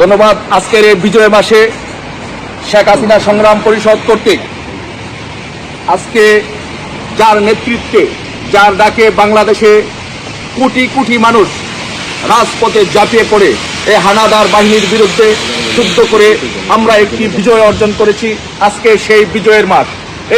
ধন্যবাদ। আজকের এই বিজয় মাসে শেখ হাসিনা সংগ্রাম পরিষদ কর্তৃক আজকে যার নেতৃত্বে, যার ডাকে বাংলাদেশে কোটি কোটি মানুষ রাজপথে ঝাঁপিয়ে পড়ে এই হানাদার বাহিনীর বিরুদ্ধে যুদ্ধ করে আমরা একটি বিজয় অর্জন করেছি। আজকে সেই বিজয়ের মাস।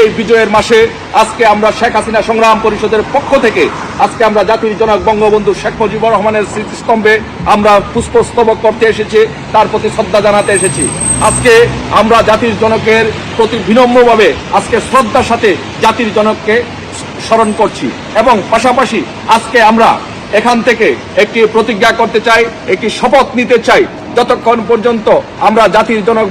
এই বিজয়ের মাসে আজকে আমরা শেখ হাসিনা সংগ্রাম পরিষদের পক্ষ থেকে আজকে আমরা জাতির জনক বঙ্গবন্ধু শেখ মুজিবুর রহমানের স্মৃতিস্তম্ভে আমরা পুষ্পস্তবক করতে এসেছি, তার প্রতি শ্রদ্ধা জানাতে এসেছি। আজকে আমরা জাতির জনকের প্রতি বিনম্রভাবে আজকে শ্রদ্ধার সাথে জাতির জনককে স্মরণ করছি এবং পাশাপাশি আজকে আমরা এখান থেকে একটি প্রতিজ্ঞা করতে চাই, একটি শপথ নিতে চাই। যতক্ষণ পর্যন্ত আমরা জাতির জনক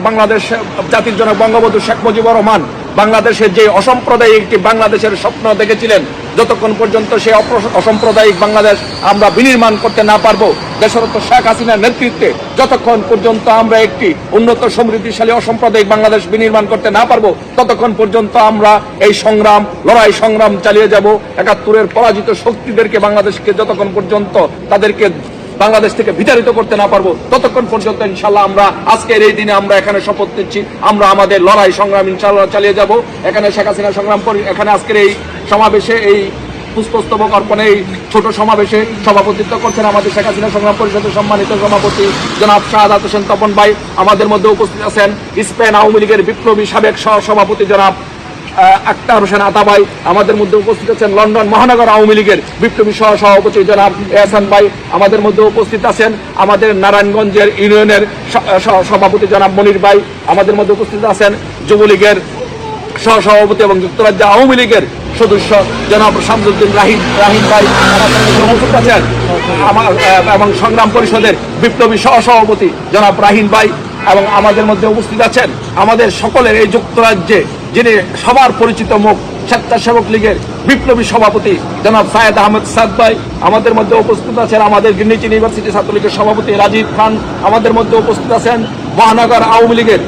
বঙ্গবন্ধু শেখ মুজিবুর রহমান বাংলাদেশের যে অসাম্প্রদায়িক একটি বাংলাদেশের স্বপ্ন দেখেছিলেন, যতক্ষণ পর্যন্ত সেই অসাম্প্রদায়িক বাংলাদেশ আমরা বিনির্মাণ করতে না পারবো, দেশরত শেখ হাসিনার নেতৃত্বে যতক্ষণ পর্যন্ত আমরা একটি উন্নত সমৃদ্ধিশালী অসাম্প্রদায়িক বাংলাদেশ বিনির্মাণ করতে না পারবো, ততক্ষণ পর্যন্ত আমরা এই লড়াই সংগ্রাম চালিয়ে যাব। ৭১-এর পরাজিত শক্তিদেরকে বাংলাদেশকে যতক্ষণ পর্যন্ত তাদেরকে বাংলাদেশ থেকে বিতাড়িত করতে না পারবো, ততক্ষণ পর্যন্ত ইনশাল্লাহ আমরা আজকের এই দিনে আমরা এখানে শপথ নিচ্ছি, আমরা আমাদের লড়াই সংগ্রাম ইনশাল্লাহ চালিয়ে যাব। এখানে শেখ হাসিনা সংগ্রাম এখানে আজকের এই সমাবেশে, এই পুষ্পস্তবক অর্পণে, এই ছোট সমাবেশে সভাপতিত্ব করছেন আমাদের শেখ হাসিনা সংগ্রাম পরিষদের সম্মানিত সভাপতি জনাব শাহাদাত হোসেন তপন ভাই। আমাদের মধ্যে উপস্থিত আছেন স্পেন আওয়ামী লীগের বিপ্লবী সাবেক সভাপতি জনাব আক্তার হোসেন আতা ভাই। আমাদের মধ্যে উপস্থিত আছেন লন্ডন মহানগর আওয়ামী লীগের বিপ্লবী সভাপতি জনাব এহসান ভাই। আমাদের মধ্যে উপস্থিত আছেন আমাদের নারায়ণগঞ্জের ইউনিয়নের সভাপতি জনাব মনির ভাই। আমাদের মধ্যে উপস্থিত আছেন যুবলীগের সহসভাপতি এবং যুক্তরাজ্য আওয়ামী লীগের সদস্য জনাব শামসুদ্দিন রাহিম ভাই। আমাদের মধ্যে উপস্থিত আছেন এবং সংগ্রাম পরিষদের বিপ্লবী সহসভাপতি জনাব রাহিম ভাই। এবং আমাদের মধ্যে উপস্থিত আছেন আমাদের সকলের এই যুক্তরাজ্যে যিনি সবার পরিচিত মুখ, স্বেচ্ছাসেবক লীগের বিপ্লবী সভাপতি জনাব সায়েদ আহমেদ সাদ ভাই। আমাদের মধ্যে উপস্থিত আছেন আমাদের গ্রিনিচ ইউনিভার্সিটি ছাত্রলীগের সভাপতি রাজীব খান। আমাদের মধ্যে উপস্থিত আছেন মহানগর আওয়ামী লীগের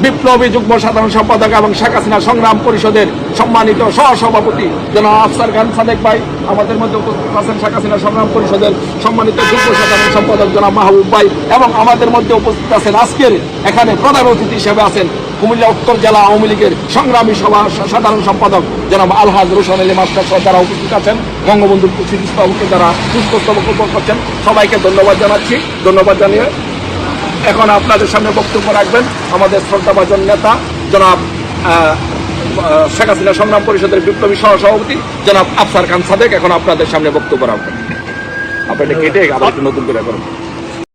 বিপ্লবী যুগ্ম সাধারণ সম্পাদক এবং শেখ হাসিনা সংগ্রাম পরিষদের সম্মানিত সহসভাপতি জনাব আফসার খান সাদেক ভাই। আমাদের মধ্যে উপস্থিত আছেন শেখ হাসিনা সংগ্রাম পরিষদের সম্মানিত যুগ্ম সাধারণ সম্পাদক জনাব মাহবুব ভাই। এবং আমাদের মধ্যে উপস্থিত আছেন আজকের এখানে প্রধান অতিথি হিসেবে আছেন কুমিল্লা উত্তর জেলা আওয়ামী লীগের সংগ্রামী সভা সাধারণ সম্পাদক জনাব আলহাজ রোশন আলী মাস্টার সহ যারা উপস্থিত আছেন, বঙ্গবন্ধুর স্মৃতিস্তম্ভকে যারা পুষ্পস্তবক করছেন, সবাইকে ধন্যবাদ জানাচ্ছি। ধন্যবাদ জানিয়ে এখন আপনাদের সামনে বক্তব্য রাখবেন আমাদের শ্রদ্ধাভাজন নেতা জনাব শেখ হাসিনা সংগ্রাম পরিষদের বিপ্লবী সহসভাপতি জনাব আফসার খান সাদেক। এখন আপনাদের সামনে বক্তব্য রাখবেন। আপনাদের কেটে আবার নতুন করে করুন।